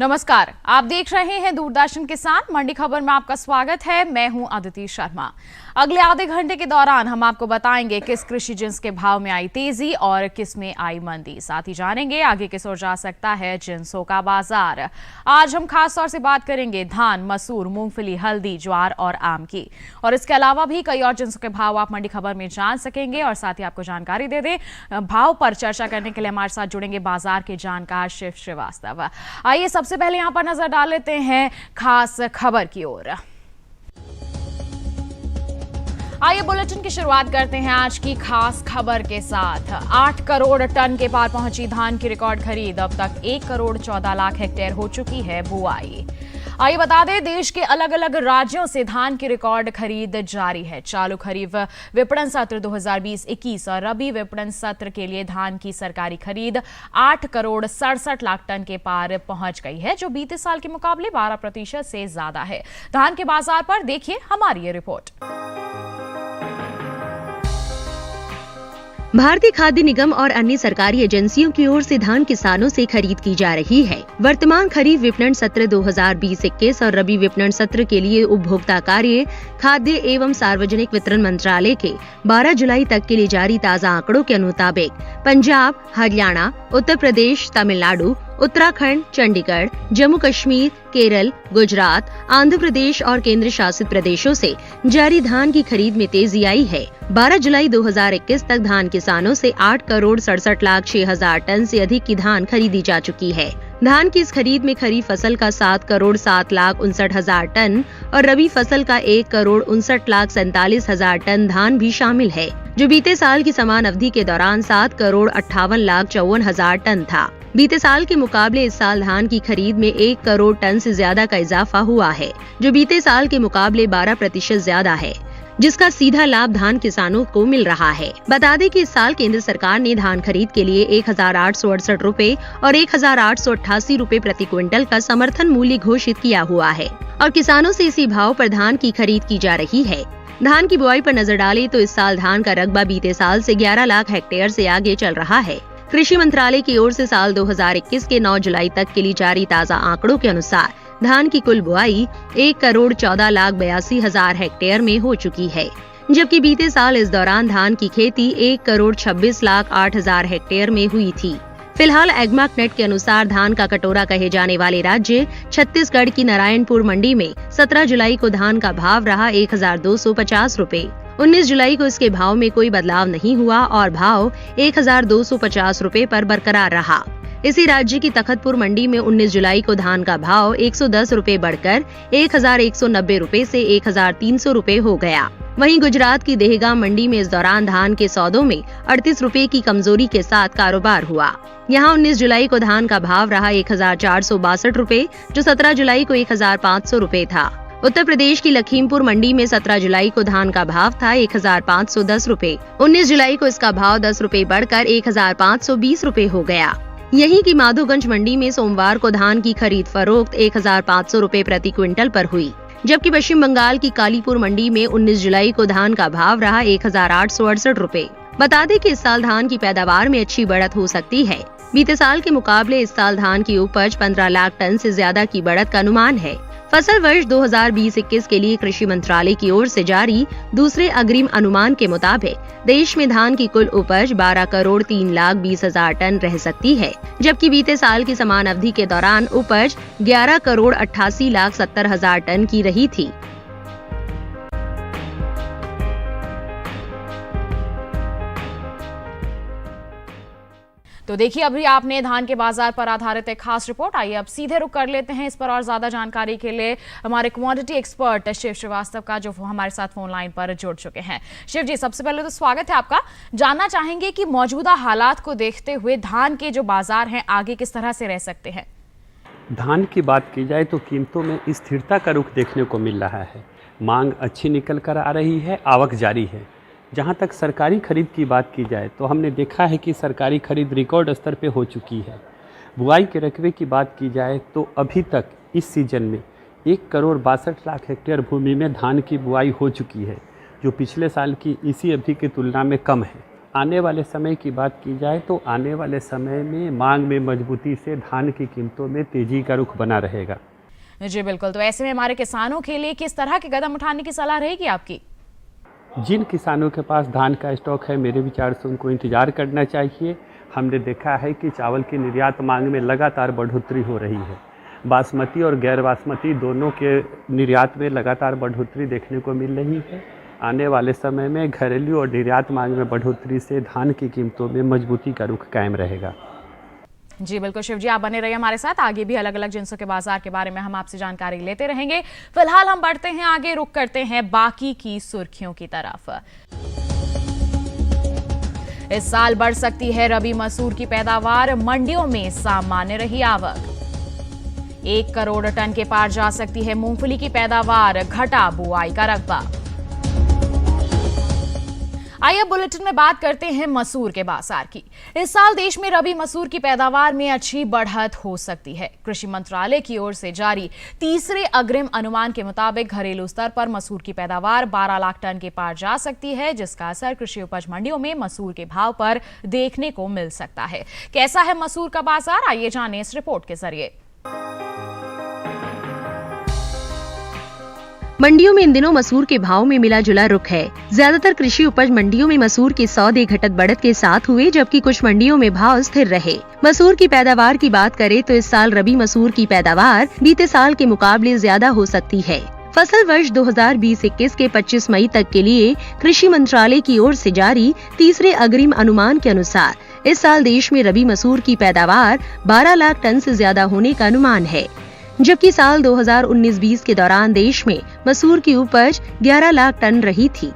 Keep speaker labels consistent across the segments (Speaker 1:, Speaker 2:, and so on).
Speaker 1: नमस्कार, आप देख रहे हैं दूरदर्शन किसान मंडी खबर में आपका स्वागत है। मैं हूं अदिति शर्मा। अगले आधे घंटे के दौरान हम आपको बताएंगे किस कृषि जिन्स के भाव में आई तेजी और किस में आई मंदी। साथ ही जानेंगे आगे किस ओर जा सकता है जिन्सों का बाजार। आज हम खास तौर से बात करेंगे धान, मसूर, मूंगफली, हल्दी, ज्वार और आम की, और इसके अलावा भी कई और जिन्सों के भाव आप मंडी खबर में जान सकेंगे। और साथ ही आपको जानकारी दे दें, भाव पर चर्चा करने के लिए हमारे साथ जुड़ेंगे बाजार के जानकार शिव श्रीवास्तव। आइए सबसे पहले यहां पर नजर डाल लेते हैं खास खबर की ओर। आइए बुलेटिन की शुरुआत करते हैं आज की खास खबर के साथ। 8 करोड़ टन के पार पहुंची धान की रिकॉर्ड खरीद। अब तक 1 करोड़ 14 लाख हेक्टेयर हो चुकी है बुआई। आइए बता दें, देश के अलग अलग राज्यों से धान की रिकॉर्ड खरीद जारी है। चालू खरीफ विपणन सत्र 2020-21 और रबी विपणन सत्र के लिए धान की सरकारी खरीद 8 करोड़ 67 लाख टन के पार पहुंच गई है, जो बीते साल के मुकाबले 12% से ज्यादा है। धान के बाजार पर देखिए हमारी ये रिपोर्ट।
Speaker 2: भारतीय खाद्य निगम और अन्य सरकारी एजेंसियों की ओर से धान किसानों से खरीद की जा रही है। वर्तमान खरीफ विपणन सत्र 2020-21 और रबी विपणन सत्र के लिए उपभोक्ता कार्य, खाद्य एवं सार्वजनिक वितरण मंत्रालय के 12 जुलाई तक के लिए जारी ताज़ा आंकड़ों के मुताबिक पंजाब, हरियाणा, उत्तर प्रदेश, तमिलनाडु, उत्तराखंड, चंडीगढ़, जम्मू कश्मीर, केरल, गुजरात, आंध्र प्रदेश और केंद्र शासित प्रदेशों से जारी धान की खरीद में तेजी आई है। 12 जुलाई 2021 तक धान किसानों से 8 करोड़ 67 लाख 6 हजार टन से अधिक की धान खरीदी जा चुकी है। धान की इस खरीद में खरीफ फसल का 7 करोड़ 7 लाख 59 हजार टन और रबी फसल का 1 करोड़ 59 लाख 47 हजार टन धान भी शामिल है, जो बीते साल की समान अवधि के दौरान 7 करोड़ 58 लाख 54 हजार टन था। बीते साल के मुकाबले इस साल धान की खरीद में 1 करोड़ टन से ज्यादा का इजाफा हुआ है, जो बीते साल के मुकाबले 12% ज्यादा है, जिसका सीधा लाभ धान किसानों को मिल रहा है। बता दें कि इस साल केंद्र सरकार ने धान खरीद के लिए 1868 रूपए और 1888 रूपए प्रति क्विंटल का समर्थन मूल्य घोषित किया हुआ है और किसानों से इसी भाव पर धान की खरीद की जा रही है। धान की बुआई पर नजर डालें तो इस साल धान का रकबा बीते साल से 11 लाख हेक्टेयर से आगे चल रहा है। कृषि मंत्रालय की ओर से साल 2021 के 9 जुलाई तक के लिए जारी ताज़ा आंकड़ों के अनुसार धान की कुल बुआई 1 करोड़ 14 लाख 82 हजार हेक्टेयर में हो चुकी है, जबकि बीते साल इस दौरान धान की खेती 1 करोड़ 26 लाख 8 हजार हेक्टेयर में हुई थी। फिलहाल एग्मार्क नेट के अनुसार धान का कटोरा कहे जाने वाले राज्य छत्तीसगढ़ की नारायणपुर मंडी में 17 जुलाई को धान का भाव रहा 1250 रूपए। 19 जुलाई को इसके भाव में कोई बदलाव नहीं हुआ और भाव 1250 रूपए पर बरकरार रहा। इसी राज्य की तखतपुर मंडी में 19 जुलाई को धान का भाव 110 रूपए बढ़कर 1190 रूपए से 1300 रूपए हो गया। वहीं गुजरात की देहगाम मंडी में इस दौरान धान के सौदों में 38 रूपए की कमजोरी के साथ कारोबार हुआ। यहां 19 जुलाई को धान का भाव रहा 1462 रूपए, जो 17 जुलाई को 1500 रूपए था। उत्तर प्रदेश की लखीमपुर मंडी में 17 जुलाई को धान का भाव था 1510 रूपए। 19 जुलाई को इसका भाव 10 रूपए बढ़कर 1520 रूपए हो गया। यहीं की माधोगंज मंडी में सोमवार को धान की खरीद फरोख्त 1500 रूपए प्रति क्विंटल पर हुई, जबकि पश्चिम बंगाल की कालीपुर मंडी में 19 जुलाई को धान का भाव रहा 1868 रूपए। बता दें कि इस साल धान की पैदावार में अच्छी बढ़त हो सकती है। बीते साल के मुकाबले इस साल धान की उपज 15 लाख टन से ज्यादा की बढ़त का अनुमान है। फसल वर्ष 2020-21 के लिए कृषि मंत्रालय की ओर से जारी दूसरे अग्रिम अनुमान के मुताबिक देश में धान की कुल उपज 12 करोड़ 3 लाख 20 हजार टन रह सकती है, जबकि बीते साल की समान अवधि के दौरान उपज 11 करोड़ 88 लाख 70 हजार टन की रही थी।
Speaker 1: तो देखिए, अभी आपने धान के बाजार पर आधारित एक खास रिपोर्ट। आइए अब सीधे रुक कर लेते हैं इस पर और ज्यादा जानकारी के लिए हमारे कमोडिटी एक्सपर्ट शिव श्रीवास्तव का, जो हमारे साथ फोन लाइन पर जुड़ चुके हैं। शिव जी, सबसे पहले तो स्वागत है आपका। जानना चाहेंगे कि मौजूदा हालात को देखते हुए धान के जो बाजार हैं आगे किस तरह से रह सकते हैं।
Speaker 3: धान की बात की जाए तो कीमतों में स्थिरता का रुख देखने को मिल रहा है। मांग अच्छी निकल कर आ रही है, आवक जारी है। जहाँ तक सरकारी खरीद की बात की जाए तो हमने देखा है कि सरकारी खरीद रिकॉर्ड स्तर पे हो चुकी है। बुआई के रकबे की बात की जाए तो अभी तक इस सीजन में 1 करोड़ 62 लाख हेक्टेयर भूमि में धान की बुआई हो चुकी है, जो पिछले साल की इसी अवधि की तुलना में कम है। आने वाले समय की बात की जाए तो आने वाले समय में मांग में मजबूती से धान की कीमतों में तेजी का रुख बना रहेगा।
Speaker 1: जी बिल्कुल, तो ऐसे में हमारे किसानों के लिए किस तरह के कदम उठाने की सलाह रहेगी आपकी?
Speaker 3: जिन किसानों के पास धान का स्टॉक है, मेरे विचार से उनको इंतजार करना चाहिए। हमने देखा है कि चावल की निर्यात मांग में लगातार बढ़ोतरी हो रही है। बासमती और गैर बासमती दोनों के निर्यात में लगातार बढ़ोतरी देखने को मिल रही है। आने वाले समय में घरेलू और निर्यात मांग में बढ़ोतरी से धान की कीमतों में मजबूती का रुख कायम रहेगा।
Speaker 1: जी बिल्कुल शिव जी, आप बने रहिए हमारे साथ। आगे भी अलग अलग जिंसों के बाजार के बारे में हम आपसे जानकारी लेते रहेंगे। फिलहाल हम बढ़ते हैं आगे, रुक करते हैं बाकी की सुर्खियों की तरफ। इस साल बढ़ सकती है रबी मसूर की पैदावार, मंडियों में सामान्य रही आवक। 1 करोड़ टन के पार जा सकती है मूंगफली की पैदावार, घटा बुआई का रकबा। आइए बुलेटिन में बात करते हैं मसूर के बाजार की। इस साल देश में रबी मसूर की पैदावार में अच्छी बढ़त हो सकती है। कृषि मंत्रालय की ओर से जारी तीसरे अग्रिम अनुमान के मुताबिक घरेलू स्तर पर मसूर की पैदावार 12 लाख टन के पार जा सकती है, जिसका असर कृषि उपज मंडियों में मसूर के भाव पर देखने को मिल सकता है। कैसा है मसूर का बाजार, आइए जानें इस रिपोर्ट के जरिए।
Speaker 2: मंडियों में इन दिनों मसूर के भाव में मिला जुला रुख है। ज्यादातर कृषि उपज मंडियों में मसूर के सौदे घटत बढ़त के साथ हुए, जबकि कुछ मंडियों में भाव स्थिर रहे। मसूर की पैदावार की बात करें तो इस साल रबी मसूर की पैदावार बीते साल के मुकाबले ज्यादा हो सकती है। फसल वर्ष 2020-21 के 25 मई तक के लिए कृषि मंत्रालय की ओर से जारी तीसरे अग्रिम अनुमान के अनुसार इस साल देश में रबी मसूर की पैदावार 12 लाख टन से ज्यादा होने का अनुमान है, जबकि साल 2019-20 के दौरान देश में मसूर की उपज 11 लाख टन रही थी।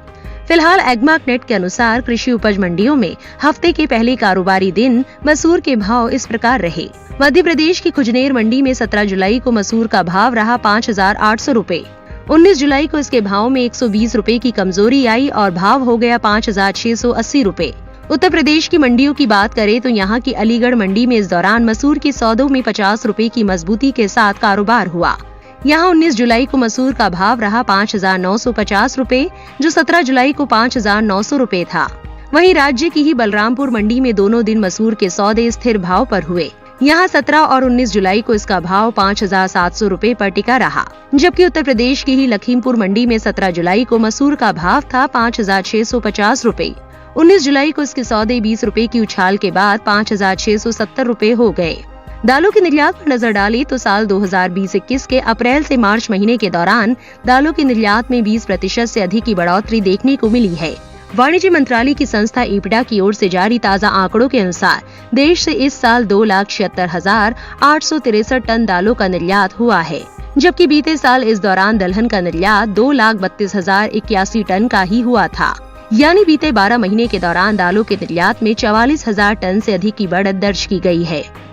Speaker 2: फिलहाल एग्मार्क नेट के अनुसार कृषि उपज मंडियों में हफ्ते के पहले कारोबारी दिन मसूर के भाव इस प्रकार रहे। मध्य प्रदेश की खुजनेर मंडी में 17 जुलाई को मसूर का भाव रहा 5,800 रूपए। 19 जुलाई को इसके भाव में 120 रूपए की कमजोरी आई और भाव हो गया 5,680 रूपए। उत्तर प्रदेश की मंडियों की बात करें तो यहाँ की अलीगढ़ मंडी में इस दौरान मसूर के सौदों में 50 रूपए की मजबूती के साथ कारोबार हुआ। यहाँ 19 जुलाई को मसूर का भाव रहा 5,950 रूपए, जो 17 जुलाई को 5,900 रूपए था। वहीं राज्य की ही बलरामपुर मंडी में दोनों दिन मसूर के सौदे स्थिर भाव पर हुए। यहाँ 17 और 19 जुलाई को इसका भाव 5,700 रूपए पर टिका रहा, जबकि उत्तर प्रदेश की ही लखीमपुर मंडी में 17 जुलाई को मसूर का भाव था 5,650 रूपए। 19 जुलाई को इसके सौदे 20 रूपए की उछाल के बाद 5,670 रूपए हो गए। दालों की निर्यात पर नजर डाली तो साल 2020-21 के अप्रैल से मार्च महीने के दौरान दालों की निर्यात में 20% से अधिक की बढ़ोतरी देखने को मिली है। वाणिज्य मंत्रालय की संस्था ईपीडा की ओर से जारी ताज़ा आंकड़ों के अनुसार देश से इस साल 2,76,863 टन दालों का निर्यात हुआ है, जबकि बीते साल इस दौरान दलहन का निर्यात 2,32,081 टन का ही हुआ था। यानी बीते 12 महीने के दौरान दालों के निर्यात में 44,000 टन से अधिक की बढ़त दर्ज की गई है।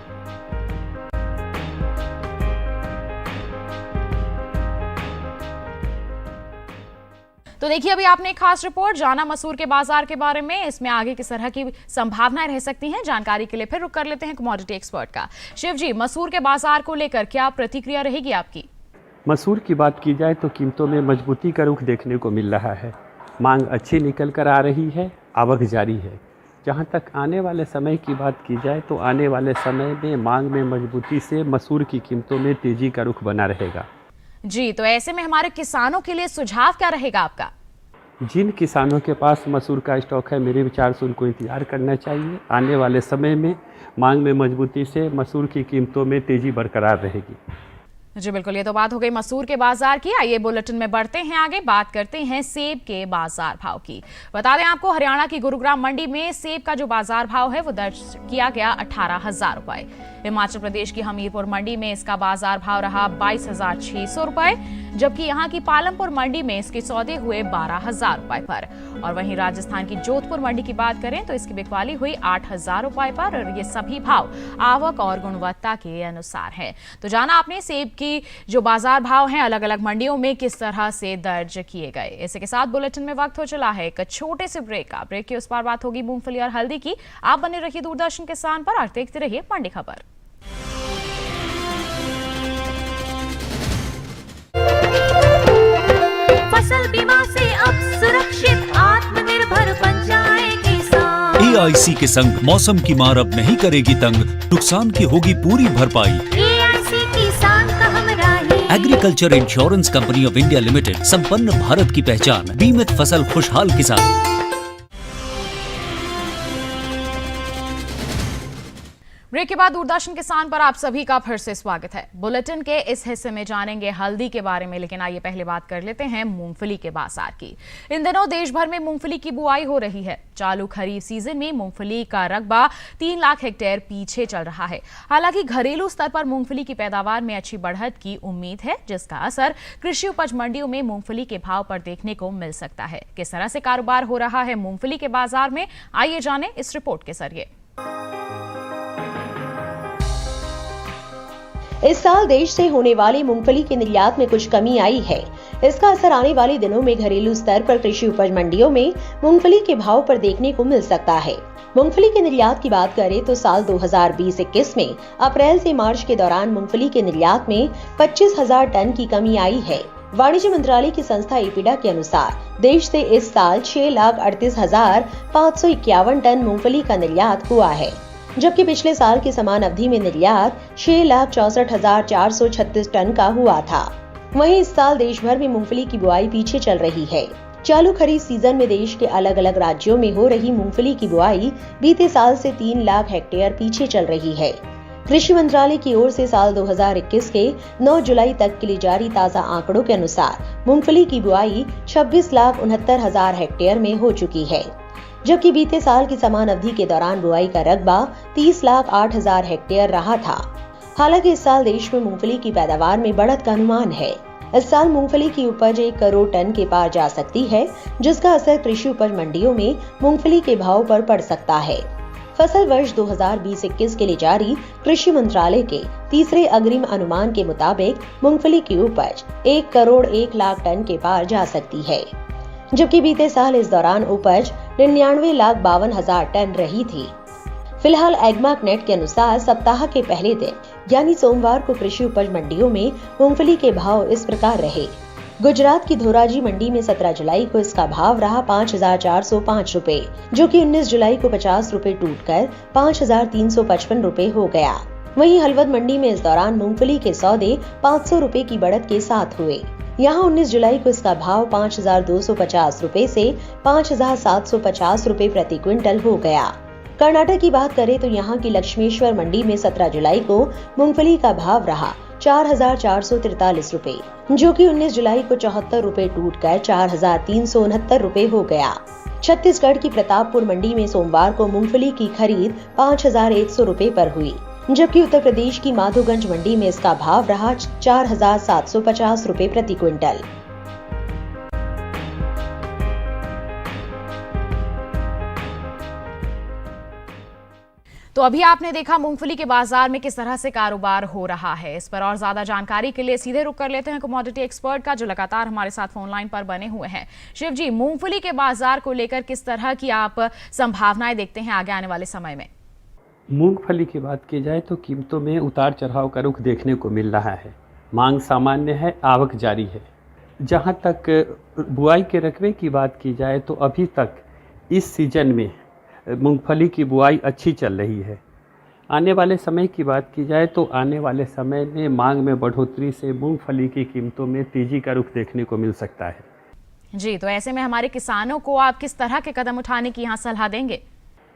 Speaker 1: तो देखिए, अभी आपने एक खास रिपोर्ट जाना मसूर के बाजार के बारे में। इसमें आगे किस तरह की संभावनाएं रह सकती हैं, जानकारी के लिए फिर रुक कर लेते हैं कमोडिटी एक्सपर्ट का। शिव जी, मसूर के बाजार को लेकर क्या प्रतिक्रिया रहेगी आपकी?
Speaker 3: मसूर की बात की जाए तो कीमतों में मजबूती का रुख देखने को मिल रहा है। मांग अच्छी निकल कर आ रही है, आवक जारी है। जहां तक आने वाले समय की बात की जाए तो आने वाले समय में मांग में मजबूती से मसूर की कीमतों में तेजी का रुख बना रहेगा।
Speaker 1: जी, तो ऐसे में हमारे किसानों के लिए सुझाव क्या रहेगा आपका?
Speaker 3: जिन किसानों के पास मसूर का स्टॉक है, मेरे विचार से उनको इंतजार करना चाहिए। आने वाले समय में मांग में मजबूती से मसूर की कीमतों में तेजी बरकरार रहेगी।
Speaker 1: जी बिल्कुल, ये तो बात हो गई मसूर के बाजार की। आइए बुलेटिन में बढ़ते हैं आगे, बात करते हैं सेब के बाजार भाव की। बता दें आपको, हरियाणा की गुरुग्राम मंडी में सेब का जो बाजार भाव है वो दर्ज किया गया 18,000 रुपए। हिमाचल प्रदेश की हमीरपुर मंडी में इसका बाजार भाव रहा 22,600 रुपए, जबकि यहाँ की पालमपुर मंडी में इसके सौदे हुए 12,000 रुपए पर। और वहीं राजस्थान की जोधपुर मंडी की बात करें तो इसकी बिकवाली हुई 8,000 रुपए पर, और ये सभी भाव आवक और गुणवत्ता के अनुसार है। तो जाना आपने सेब की जो बाजार भाव हैं अलग अलग मंडियों में किस तरह से दर्ज किए गए। इसी के साथ बुलेटिन में वक्त हो चला है एक छोटे से ब्रेक का। ब्रेक के उस पार बात होगी मूंगफली और हल्दी की। आप बने रहिए दूरदर्शन किसान पर और देखते रहिए मंडी खबर।
Speaker 4: फसल बीमा से अब सुरक्षित आत्मनिर्भर बन जाए किसान। AIC के संग मौसम की मार अब नहीं करेगी तंग, नुकसान की होगी पूरी भरपाई।
Speaker 5: AIC किसान का हमराही।
Speaker 4: Agriculture insurance company of India limited, संपन्न भारत की पहचान, बीमित फसल खुशहाल किसान।
Speaker 1: ब्रेक के बाद दूरदर्शन किसान पर आप सभी का फिर से स्वागत है। बुलेटिन के इस हिस्से में जानेंगे हल्दी के बारे में, लेकिन आइए पहले बात कर लेते हैं मूंगफली के बाजार की। इन दिनों देश भर में मूंगफली की बुआई हो रही है। चालू खरीफ सीजन में मूंगफली का रकबा 3 लाख हेक्टेयर पीछे चल रहा है। हालांकि घरेलू स्तर पर मूंगफली की पैदावार में अच्छी बढ़त की उम्मीद है, जिसका असर कृषि उपज मंडियों में मूंगफली के भाव पर देखने को मिल सकता है। किस तरह से कारोबार हो रहा है मूंगफली के बाजार में, आइए जानें इस रिपोर्ट के जरिए।
Speaker 2: इस साल देश से होने वाली मूंगफली के निर्यात में कुछ कमी आई है। इसका असर आने वाले दिनों में घरेलू स्तर पर कृषि उपज मंडियों में मूंगफली के भाव पर देखने को मिल सकता है। मूंगफली के निर्यात की बात करें तो साल 2020-21 में अप्रैल से मार्च के दौरान मूंगफली के निर्यात में 25,000 टन की कमी आई है। वाणिज्य मंत्रालय की संस्था एपीडा के अनुसार देश से इस साल 6,38,551 टन मूंगफली का निर्यात हुआ है, जबकि पिछले साल की समान अवधि में निर्यात 6,64,436 टन का हुआ था। वहीं इस साल देश भर में मूंगफली की बुआई पीछे चल रही है। चालू खरीफ सीजन में देश के अलग अलग राज्यों में हो रही मूंगफली की बुआई बीते साल से 3 लाख हेक्टेयर पीछे चल रही है। कृषि मंत्रालय की ओर से साल 2021 के 9 जुलाई तक के लिए जारी ताजा आंकड़ों के अनुसार मूंगफली की बुआई 26,69,000 हेक्टेयर में हो चुकी है, जबकि बीते साल की समान अवधि के दौरान बुआई का रकबा 30,08,000 हेक्टेयर रहा था। हालांकि इस साल देश में मूंगफली की पैदावार में बढ़त का अनुमान है। इस साल मूंगफली की उपज 1 करोड़ टन के पार जा सकती है, जिसका असर कृषि उपज मंडियों में मूंगफली के भाव पर पड़ सकता है। फसल वर्ष 2020-21 के लिए जारी कृषि मंत्रालय के तीसरे अग्रिम अनुमान के मुताबिक मूंगफली की उपज 1 करोड़ 1 लाख टन के पार जा सकती है, जबकि बीते साल इस दौरान उपज 99,52,000 टन रही थी। फिलहाल एग्मार्क नेट के अनुसार सप्ताह के पहले दिन यानी सोमवार को कृषि उपज मंडियों में मूंगफली के भाव इस प्रकार रहे। गुजरात की धोराजी मंडी में 17 जुलाई को इसका भाव रहा 5,405 रुपए, जो कि 19 जुलाई को 50 रुपए टूटकर 5,355 रुपए हो गया। वहीं हलवद मंडी में इस दौरान मूंगफली के सौदे 500 रुपए की बढ़त के साथ हुए। यहाँ 19 जुलाई को इसका भाव 5,250 रुपए से 5,750 रुपए प्रति क्विंटल हो गया। कर्नाटक की बात करें तो यहाँ की लक्ष्मेश्वर मंडी में 17 जुलाई को मूंगफली का भाव रहा 4,443 रुपए, जो कि 19 जुलाई को 74 रुपए टूटकर 4,369 रुपए हो गया। छत्तीसगढ़ की प्रतापपुर मंडी में सोमवार को मूंगफली की खरीद 5,100 रुपए पर हुई, जबकि उत्तर प्रदेश की माधोगंज मंडी में इसका भाव रहा 4,750 रुपए प्रति क्विंटल।
Speaker 1: तो अभी आपने देखा मूंगफली के बाजार में किस तरह से कारोबार हो रहा है। इस पर और ज्यादा जानकारी के लिए सीधे रुक कर लेते हैं कमोडिटी एक्सपर्ट का, जो लगातार हमारे साथ फोन लाइन पर बने हुए हैं। शिव जी, मूंगफली के बाजार को लेकर किस तरह की आप संभावनाएं देखते हैं आगे आने वाले समय में?
Speaker 3: मूंगफली की बात की जाए तो कीमतों में उतार चढ़ाव का रुख देखने को मिल रहा है। मांग सामान्य है, आवक जारी है। जहां तक बुआई के रकबे की बात की जाए तो अभी तक इस सीजन में मूंगफली की बुआई अच्छी चल रही है। आने वाले समय की बात की जाए तो आने वाले समय में मांग में बढ़ोतरी से मूंगफली की कीमतों में तेजी का रुख देखने को मिल सकता है।
Speaker 1: जी, तो ऐसे में हमारे किसानों को आप किस तरह के कदम उठाने की यहाँ सलाह देंगे?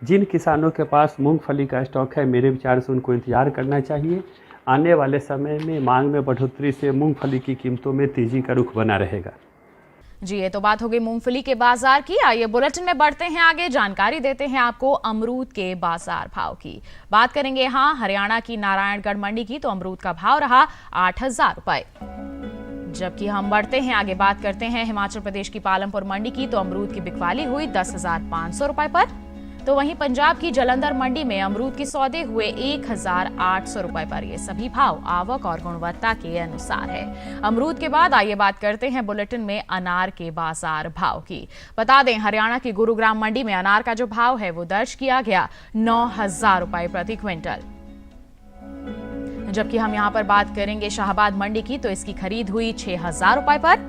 Speaker 3: जिन किसानों के पास मूंगफली का स्टॉक है, मेरे विचार से उनको इंतजार करना चाहिए। आने वाले समय में मांग में बढ़ोतरी से मूंगफली की कीमतों में तेजी का रुख बना रहेगा।
Speaker 1: जी, ये तो बात हो गई मूंगफली के बाजार की। आइए बुलेटिन में बढ़ते हैं आगे, जानकारी देते हैं आपको अमरूद के बाजार भाव की। बात करेंगे यहाँ हरियाणा की नारायणगढ़ मंडी की, तो अमरूद का भाव रहा 8,000 रुपए। जबकि हम बढ़ते हैं आगे, बात करते हैं हिमाचल प्रदेश की पालमपुर मंडी की, तो अमरूद की बिकवाली हुई 10,500 रुपए पर। तो वहीं पंजाब की जलंधर मंडी में अमरूद के सौदे हुए 1,800 रुपए पर। ये सभी भाव आवक और गुणवत्ता के अनुसार है। अमरूद के बाद आइए बात करते हैं बुलेटिन में अनार के बाजार भाव की। बता दें, हरियाणा की गुरुग्राम मंडी में अनार का जो भाव है वो दर्ज किया गया 9,000 रुपए प्रति क्विंटल। जबकि हम यहाँ पर बात करेंगे शाहबाद मंडी की, तो इसकी खरीद हुई 6,000 रुपए पर।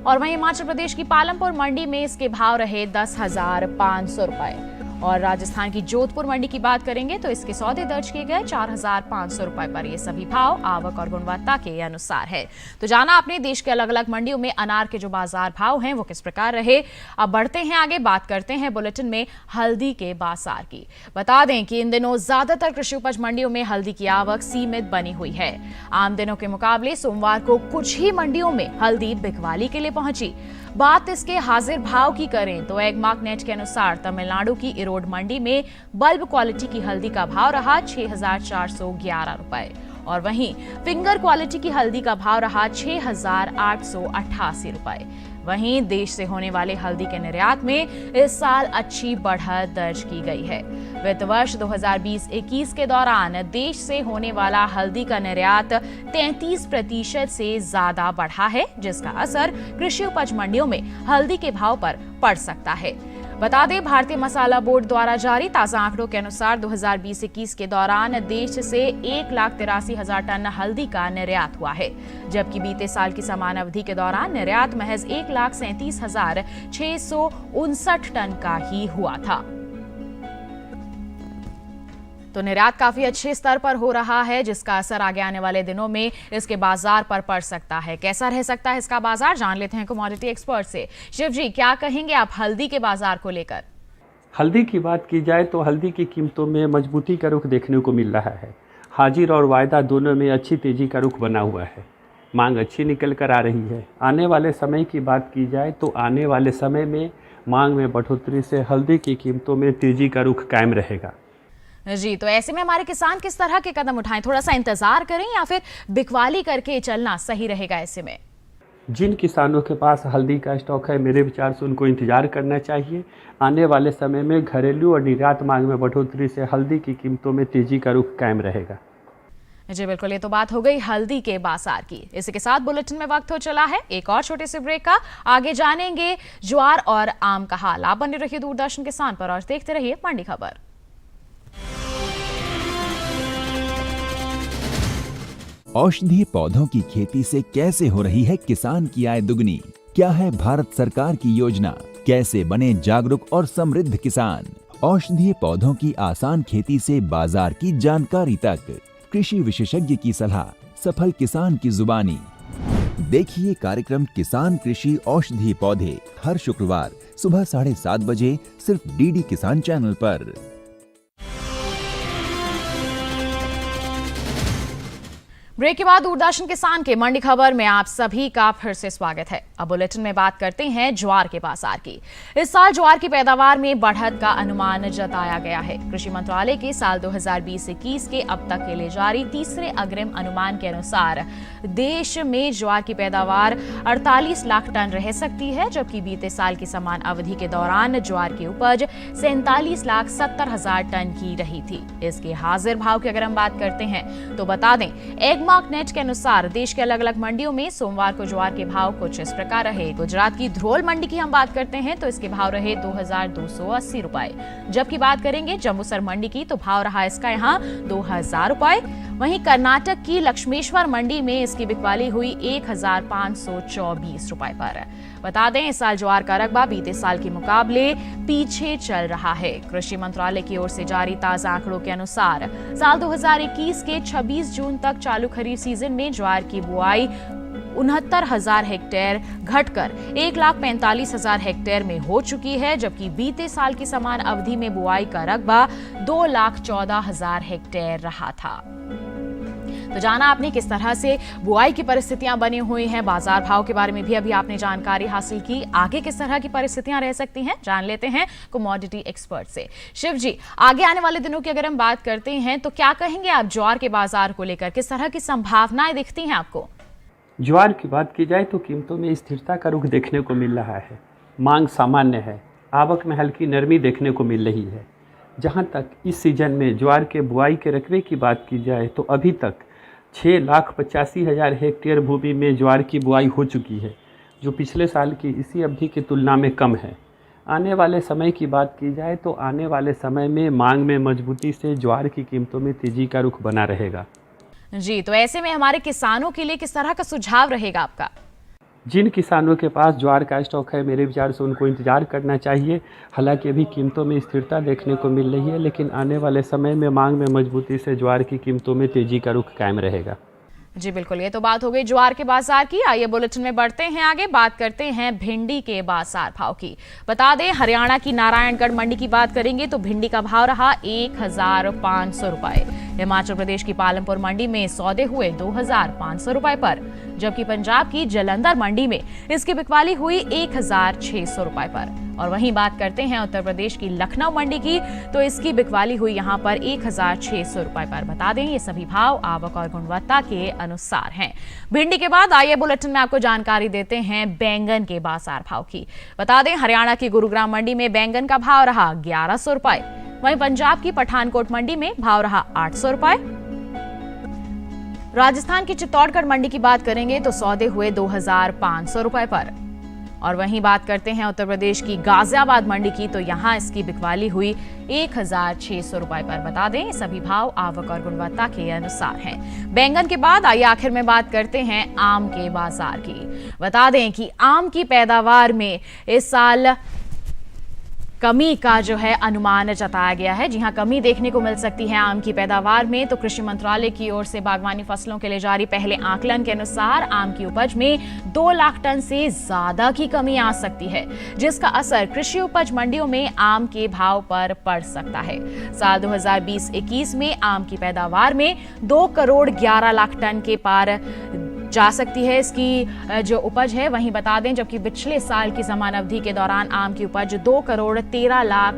Speaker 1: और वहीं हिमाचल प्रदेश की पालमपुर मंडी में इसके भाव रहे 10,500 रुपए। और राजस्थान की जोधपुर मंडी की बात करेंगे तो इसके सौदे दर्ज किए गए 4,500 रुपए पर। ये सभी भाव आवक और गुणवत्ता के अनुसार है। तो जाना आपने देश के अलग अलग मंडियों में अनार के जो बाजार भाव हैं वो किस प्रकार रहे। अब बढ़ते हैं आगे, बात करते हैं बुलेटिन में हल्दी के बाजार की। बता दें कि इन दिनों ज्यादातर कृषि उपज मंडियों में हल्दी की आवक सीमित बनी हुई है। आम दिनों के मुकाबले सोमवार को कुछ ही मंडियों में हल्दी बिकवाली के लिए पहुंची। बात इसके हाजिर भाव की करें तो एगमार्क नेट के अनुसार तमिलनाडु की इरोड मंडी में बल्ब क्वालिटी की हल्दी का भाव रहा 6,411 रुपए और वहीं फिंगर क्वालिटी की हल्दी का भाव रहा 6,888 रुपए। वहीं देश से होने वाले हल्दी के निर्यात में इस साल अच्छी बढ़त दर्ज की गई है। वित्त वर्ष 2020-21 के दौरान देश से होने वाला हल्दी का निर्यात 33% से ज्यादा बढ़ा है, जिसका असर कृषि उपज मंडियों में हल्दी के भाव पर पड़ सकता है। बता दें, भारतीय मसाला बोर्ड द्वारा जारी ताजा आंकड़ों के अनुसार 2020-21 के दौरान देश से 1,83,000 टन हल्दी का निर्यात हुआ है, जबकि बीते साल की समान अवधि के दौरान निर्यात महज 1,37,659 टन का ही हुआ था। तो निर्यात काफी अच्छे स्तर पर हो रहा है, जिसका असर आगे आने वाले दिनों में इसके बाजार पर पड़ सकता है। कैसा रह सकता है इसका बाजार, जान लेते हैं कमोडिटी एक्सपर्ट से। शिव जी, क्या कहेंगे आप हल्दी के बाजार को लेकर?
Speaker 3: हल्दी की बात की जाए तो हल्दी की कीमतों में मजबूती का रुख देखने को मिल रहा है। हाजिर और वायदा दोनों में अच्छी तेजी का रुख बना हुआ है। मांग अच्छी निकल कर आ रही है। आने वाले समय की बात की जाए तो आने वाले समय में मांग में बढ़ोतरी से हल्दी की कीमतों में तेजी का रुख कायम रहेगा।
Speaker 1: जी, तो ऐसे में हमारे किसान किस तरह के कदम उठाएं? थोड़ा सा इंतजार करें या फिर बिकवाली करके चलना सही रहेगा ऐसे में?
Speaker 3: जिन किसानों के पास हल्दी का स्टॉक है, मेरे विचार से उनको इंतजार करना चाहिए। आने वाले समय में घरेलू और निर्यात मांग में बढ़ोतरी से हल्दी की कीमतों में तेजी का रुख कायम रहेगा।
Speaker 1: जी बिल्कुल, ये तो बात हो गई हल्दी के बाजार की। इसी के साथ बुलेटिन में वक्त हो चला है एक और छोटे से ब्रेक का। आगे जानेंगे ज्वार और आम का हाल। आप बने रहिए दूरदर्शन किसान पर और देखते रहिए मंडी खबर।
Speaker 6: औषधीय पौधों की खेती से कैसे हो रही है किसान की आय दुगनी? क्या है भारत सरकार की योजना? कैसे बने जागरूक और समृद्ध किसान? औषधीय पौधों की आसान खेती से बाजार की जानकारी तक, कृषि विशेषज्ञ की सलाह, सफल किसान की जुबानी। देखिए कार्यक्रम किसान कृषि औषधीय पौधे हर शुक्रवार सुबह 7:30 बजे सिर्फ डीडी किसान चैनल पर।
Speaker 1: ब्रेक के बाद दूरदर्शन किसान के मंडी खबर में आप सभी का फिर से स्वागत है। अब बुलेटिन में बात करते हैं ज्वार के बाजार की। इस साल ज्वार की पैदावार में बढ़त का अनुमान जताया गया है। कृषि मंत्रालय के साल 2020-21 के अब तक के लिए जारी तीसरे अग्रिम अनुमान के अनुसार देश में ज्वार की पैदावार 48 लाख टन रह सकती है, जबकि बीते साल की समान अवधि के दौरान ज्वार की उपज 47,70,000 टन की रही थी। इसके हाजिर भाव की अगर हम बात करते हैं तो बता दें, एगमार्क नेट के अनुसार देश के अलग अलग मंडियों में सोमवार को ज्वार के भाव कुछ इस प्रकार रहे। गुजरात की ध्रोल मंडी की हम बात करते हैं तो इसके भाव रहे 2,280 रुपए, जबकि बात करेंगे जम्मूसर मंडी की तो भाव रहा इसका यहाँ 2,000 रुपए। वहीं कर्नाटक की लक्ष्मेश्वर मंडी में इसकी बिकवाली हुई 1,524 रुपए पर। बता दें, इस साल ज्वार का रकबा बीते साल के मुकाबले पीछे चल रहा है। कृषि मंत्रालय की ओर से जारी ताजा आंकड़ों के अनुसार साल 2021 के 26 जून तक चालू खरीफ सीजन में ज्वार की बुआई 69,000 हेक्टेयर घटकर 1,45,000 हेक्टेयर में हो चुकी है, जबकि बीते साल की समान अवधि में बुआई का रकबा 2,14,000 हेक्टेयर रहा था। तो जाना आपने किस तरह से बुआई की परिस्थितियां बनी हुई हैं, बाजार भाव के बारे में भी अभी आपने जानकारी हासिल की। आगे किस तरह की परिस्थितियां रह सकती हैं, जान लेते हैं कमोडिटी एक्सपर्ट से। शिव जी, आगे आने वाले दिनों की अगर हम बात करते हैं तो क्या कहेंगे आप ज्वार के बाजार को लेकर? किस तरह की संभावनाएं दिखती हैं आपको?
Speaker 3: ज्वार की बात की जाए तो कीमतों में स्थिरता का रुख देखने को मिल रहा है। मांग सामान्य है, आवक में हल्की नरमी देखने को मिल रही है। जहां तक इस सीजन में ज्वार के बुआई के रकबे की बात की जाए तो अभी तक 6,85,000 हेक्टेयर भूमि में ज्वार की बुआई हो चुकी है, जो पिछले साल की इसी अवधि की तुलना में कम है। आने वाले समय की बात की जाए तो आने वाले समय में मांग में मजबूती से ज्वार की कीमतों में तेजी का रुख बना रहेगा।
Speaker 1: जी, तो ऐसे में हमारे किसानों के लिए किस तरह का सुझाव रहेगा आपका?
Speaker 3: जिन किसानों के पास ज्वार का स्टॉक है, मेरे विचार से उनको इंतज़ार करना चाहिए। हालांकि अभी कीमतों में स्थिरता देखने को मिल रही है, लेकिन आने वाले समय में मांग में मजबूती से ज्वार की कीमतों में तेज़ी का रुख कायम रहेगा।
Speaker 1: जी बिल्कुल, ये तो बात हो गई ज्वार के बाजार की। आइए बुलेटिन में बढ़ते हैं आगे, बात करते हैं भिंडी के बाजार भाव की। बता दें, हरियाणा की नारायणगढ़ मंडी की बात करेंगे तो भिंडी का भाव रहा 1500 रुपए। हिमाचल प्रदेश की पालमपुर मंडी में सौदे हुए 2500 रुपए पर, जबकि पंजाब की जालंधर मंडी में इसकी बिकवाली हुई 1600 रुपए पर। और वहीं बात करते हैं उत्तर प्रदेश की लखनऊ मंडी की, तो इसकी बिकवाली हुई यहां पर 1600 रुपए पर। बता दें, ये सभी भाव आवक और गुणवत्ता के अनुसार हैं। भिंडी के बाद आइए बुलेटिन में आपको जानकारी देते हैं बैंगन के बाजार भाव की। बता दें, हरियाणा की गुरुग्राम मंडी में बैंगन का भाव रहा 1100 रुपए। वहीं पंजाब की पठानकोट मंडी में भाव रहा 800 रुपए। राजस्थान की चित्तौड़गढ़ मंडी की बात करेंगे तो सौदे हुए 2500 रुपए पर। और वहीं बात करते हैं उत्तर प्रदेश की गाजियाबाद मंडी की, तो यहां इसकी बिकवाली हुई 1600 रुपए पर। बता दें, सभी भाव आवक और गुणवत्ता के अनुसार हैं। बैंगन के बाद आइए आखिर में बात करते हैं आम के बाजार की। बता दें कि आम की पैदावार में इस साल कमी का जो है अनुमान जताया गया है। जी हां, कमी देखने को मिल सकती है आम की पैदावार में। तो कृषि मंत्रालय की ओर से बागवानी फसलों के लिए जारी पहले आकलन के अनुसार आम की उपज में 2 लाख टन से ज्यादा की कमी आ सकती है, जिसका असर कृषि उपज मंडियों में आम के भाव पर पड़ सकता है। साल 2020-21 में आम की पैदावार में 2 करोड़ 11 लाख टन के पार जा सकती है इसकी जो उपज है। वहीं बता दें, जबकि पिछले साल की समान अवधि के दौरान आम की उपज 2 करोड़ 13 लाख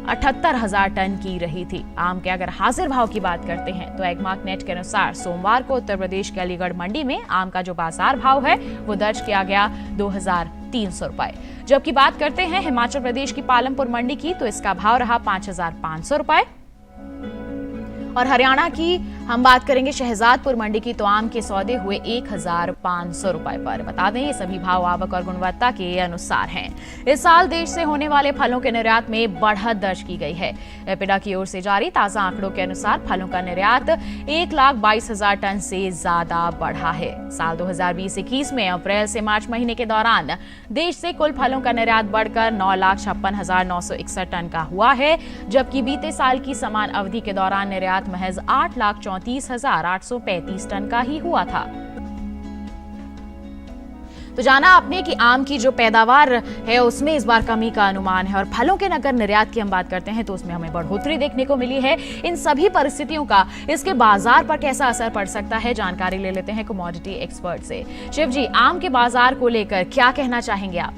Speaker 1: 78 हजार टन की रही थी। आम के अगर हाजिर भाव की बात करते हैं तो एगमार्क नेट के अनुसार सोमवार को उत्तर प्रदेश के अलीगढ़ मंडी में आम का जो बाजार भाव है वो दर्ज किया गया 2300 रुपए। जबकि बात करते हैं हिमाचल प्रदेश की पालमपुर मंडी की, तो इसका भाव रहा 5500 रुपए। और हरियाणा की हम बात करेंगे शहजादपुर मंडी की, तो आम के सौदे हुए 1500 रुपए पर। बता दें, ये सभी भाव आवक और गुणवत्ता के अनुसार हैं। इस साल देश से होने वाले फलों के निर्यात में बढ़त दर्ज की गई है। एपिडा की ओर से जारी ताजा आंकड़ों के अनुसार फलों का निर्यात 1,22,000 टन से ज्यादा बढ़ा है। साल 2020-21 में अप्रैल से मार्च महीने के दौरान देश से कुल फलों का निर्यात बढ़कर 9,56,961 टन का हुआ है, जबकि बीते साल की समान अवधि के दौरान निर्यात महज 8,34,835 टन का ही हुआ था। तो जाना आपने कि आम की जो पैदावार है उसमें इस बार कमी का अनुमान है, और फलों के नगर निर्यात की हम बात करते हैं तो उसमें हमें बढ़ोतरी देखने को मिली है। इन सभी परिस्थितियों का इसके बाजार पर कैसा असर पड़ सकता है, जानकारी ले लेते हैं कमोडिटी एक्सपर्ट से। शिव जी, आम के बाजार को लेकर क्या कहना चाहेंगे आप?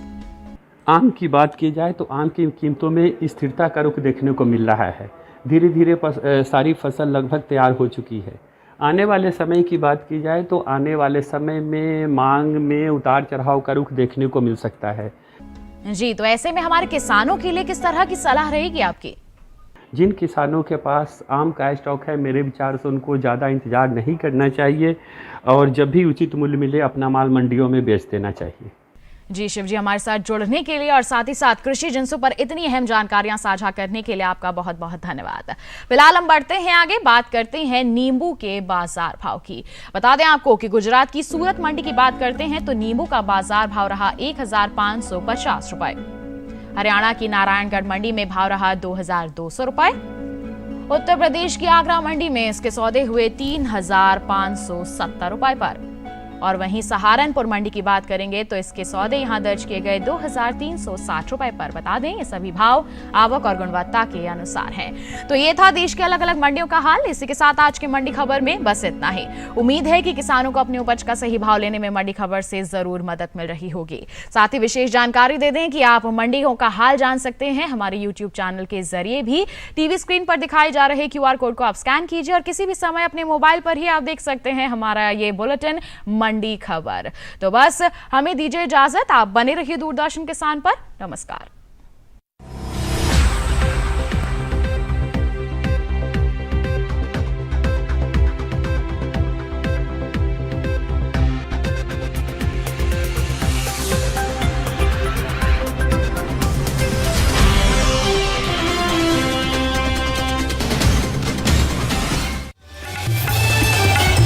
Speaker 3: आम की बात की जाए तो आम की कीमतों में स्थिरता का रुख देखने को मिल रहा है। धीरे धीरे सारी फसल लगभग तैयार हो चुकी है। आने वाले समय की बात की जाए तो आने वाले समय में मांग में उतार चढ़ाव का रुख देखने को मिल सकता है।
Speaker 1: जी, तो ऐसे में हमारे किसानों के लिए किस तरह की सलाह रहेगी आपकी?
Speaker 3: जिन किसानों के पास आम का स्टॉक है, मेरे विचार से उनको ज़्यादा इंतज़ार नहीं करना चाहिए और जब भी उचित मूल्य मिले अपना माल मंडियों में बेच देना चाहिए।
Speaker 1: जी शिव जी, हमारे साथ जुड़ने के लिए और साथ ही साथ कृषि जिन्सों पर इतनी अहम जानकारियां साझा करने के लिए आपका बहुत बहुत धन्यवाद। फिलहाल हम बढ़ते हैं आगे, बात करते हैं नींबू के बाजार भाव की। बता दें आपको कि गुजरात की सूरत मंडी की बात करते हैं तो नींबू का बाजार भाव रहा 1550 रुपए। हरियाणा की नारायणगढ़ मंडी में भाव रहा 2200 रुपए। उत्तर प्रदेश की आगरा मंडी में इसके सौदे हुए 3570 रुपए पर। और वहीं सहारनपुर मंडी की बात करेंगे तो इसके सौदे यहां दर्ज किए गए 2360 रुपए पर। बता दें, ये सभी भाव आवक और गुणवत्ता के अनुसार हैं। तो ये था देश के अलग अलग मंडियों का हाल। इसी के साथ आज की मंडी खबर में बस इतना ही। उम्मीद है कि किसानों को अपनी उपज का सही भाव लेने में मंडी खबर से जरूर मदद मिल रही होगी। साथ ही विशेष जानकारी दे दें कि आप मंडियों का हाल जान सकते हैं हमारे YouTube चैनल के जरिए भी। टीवी स्क्रीन पर दिखाए जा रहे QR कोड को आप स्कैन कीजिए और किसी भी समय अपने मोबाइल पर ही आप देख सकते हैं हमारा ये बुलेटिन मंडी खबर। तो बस हमें दीजिए इजाजत, आप बने रहिए दूरदर्शन किसान पर। नमस्कार।